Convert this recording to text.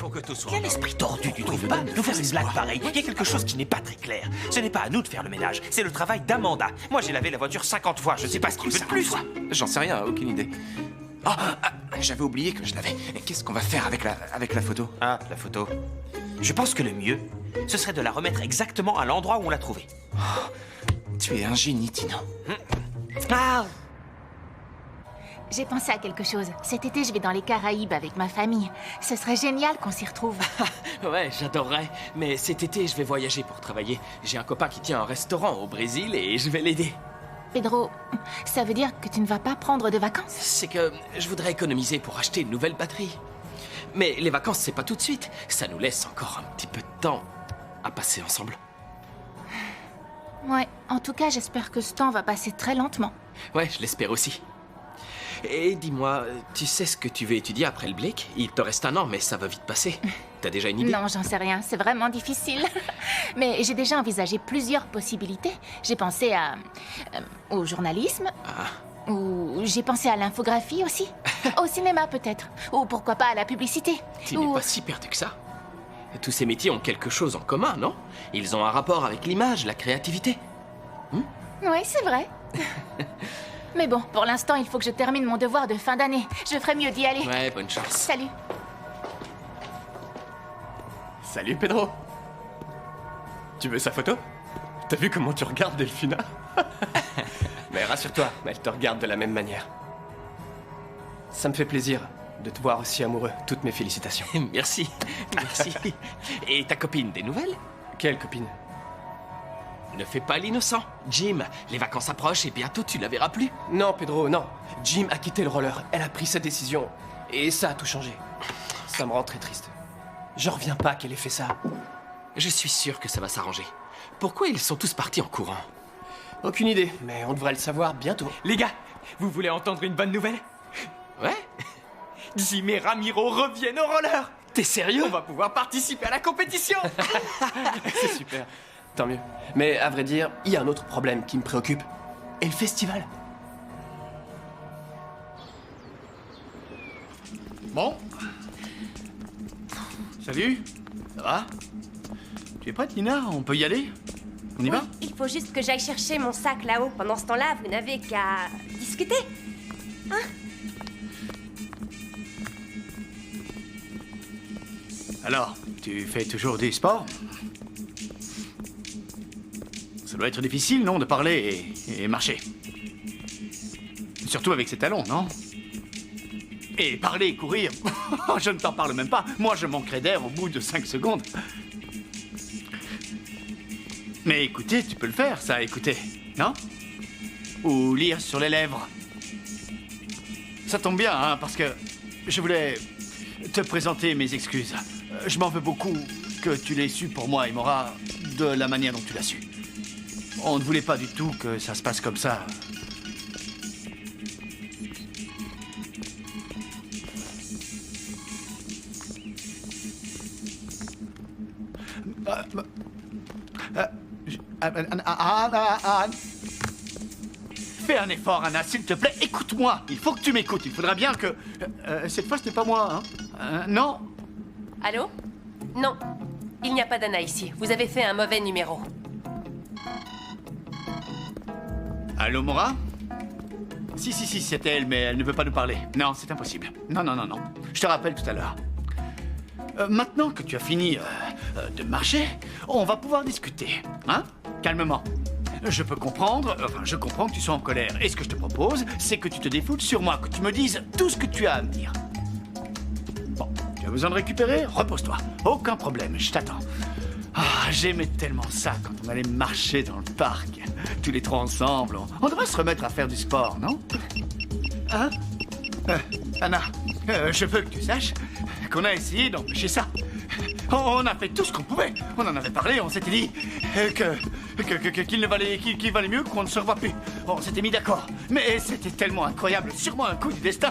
faut que tout soit... Quel esprit tordu, tu trouves pas, de nous faire une blague pareille? Il y a quelque chose qui n'est pas très clair. Ce n'est pas à nous de faire le ménage, c'est le travail d'Amanda. Moi, j'ai lavé la voiture 50 fois, je sais pas ce qu'il veut de plus. J'en sais rien, aucune idée. Oh, j'avais oublié que je l'avais. Qu'est-ce qu'on va faire avec la photo? Ah, la photo. Je pense que le mieux, ce serait de la remettre exactement à l'endroit où on l'a trouvée. Tu es un génie, Tino. Ah! J'ai pensé à quelque chose. Cet été, je vais dans les Caraïbes avec ma famille. Ce serait génial qu'on s'y retrouve. Ouais, j'adorerais. Mais cet été, je vais voyager pour travailler. J'ai un copain qui tient un restaurant au Brésil et je vais l'aider. Pedro, ça veut dire que tu ne vas pas prendre de vacances? C'est que je voudrais économiser pour acheter une nouvelle batterie. Mais les vacances, c'est pas tout de suite. Ça nous laisse encore un petit peu de temps à passer ensemble. Ouais, en tout cas, j'espère que ce temps va passer très lentement. Ouais, je l'espère aussi. Et dis-moi, tu sais ce que tu veux étudier après le Blake? Il te reste un an, mais ça va vite passer. T'as déjà une idée? Non, j'en sais rien, c'est vraiment difficile. Mais j'ai déjà envisagé plusieurs possibilités. J'ai pensé au journalisme. Ou j'ai pensé à l'infographie aussi. Au cinéma peut-être. Ou pourquoi pas à la publicité. Tu n'es pas si perdu que ça. Tous ces métiers ont quelque chose en commun, non? Ils ont un rapport avec l'image, la créativité. Oui, c'est vrai. Mais bon, pour l'instant, il faut que je termine mon devoir de fin d'année. Je ferais mieux d'y aller. Ouais, bonne chance. Salut. Salut Pedro. Tu veux sa photo? T'as vu comment tu regardes Delphina? Mais rassure-toi, elle te regarde de la même manière. Ça me fait plaisir de te voir aussi amoureux. Toutes mes félicitations. Merci, merci. Et ta copine, des nouvelles? Quelle copine? Ne fais pas l'innocent. Jim, les vacances approchent et bientôt tu la verras plus. Non, Pedro, non. Jim a quitté le roller. Elle a pris sa décision. Et ça a tout changé. Ça me rend très triste. Je reviens pas qu'elle ait fait ça. Je suis sûr que ça va s'arranger. Pourquoi ils sont tous partis en courant? Aucune idée, mais on devrait le savoir bientôt. Les gars, vous voulez entendre une bonne nouvelle? Ouais? Jim et Ramiro reviennent au roller. T'es sérieux? On va pouvoir participer à la compétition. C'est super. Tant mieux. Mais à vrai dire, il y a un autre problème qui me préoccupe. Et le festival. Bon. Salut. Ça va? Tu es prête, Nina? On peut y aller? On y va? Il faut juste que j'aille chercher mon sac là-haut. Pendant ce temps-là, vous n'avez qu'à discuter. Alors, tu fais toujours du sport? Ça doit être difficile, non, de parler et marcher. Surtout avec ces talons, non? Et parler et courir, je ne t'en parle même pas. Moi, je manquerais d'air au bout de 5 secondes. Mais écouter, tu peux le faire, ça, écouter, non? Ou lire sur les lèvres. Ça tombe bien, hein, parce que je voulais te présenter mes excuses. Je m'en veux beaucoup que tu l'aies su pour moi et Maura de la manière dont tu l'as su. On ne voulait pas du tout que ça se passe comme ça. Fais un effort, Anna, s'il te plaît, écoute-moi. Il faut que tu m'écoutes. Il faudra bien que... cette fois, ce n'est pas moi, hein. Non. Allô? Non. Il n'y a pas d'Anna ici. Vous avez fait un mauvais numéro. Allô, Maura? Si, c'est elle, mais elle ne veut pas nous parler. Non, c'est impossible. Non. Je te rappelle tout à l'heure. Maintenant que tu as fini de marcher, on va pouvoir discuter, hein? Calmement. Je peux comprendre, je comprends que tu sois en colère. Et ce que je te propose, c'est que tu te défoutes sur moi, que tu me dises tout ce que tu as à me dire. Bon, tu as besoin de récupérer? Repose-toi. Aucun problème, je t'attends. Ah, j'aimais tellement ça quand on allait marcher dans le parc. Tous les trois ensemble. On devrait se remettre à faire du sport, non? Hein? Anna, je veux que tu saches qu'on a essayé d'empêcher ça. On a fait tout ce qu'on pouvait. On en avait parlé, on s'était dit qu'il valait mieux qu'on ne se revoie plus. On s'était mis d'accord. Mais c'était tellement incroyable, sûrement un coup du destin.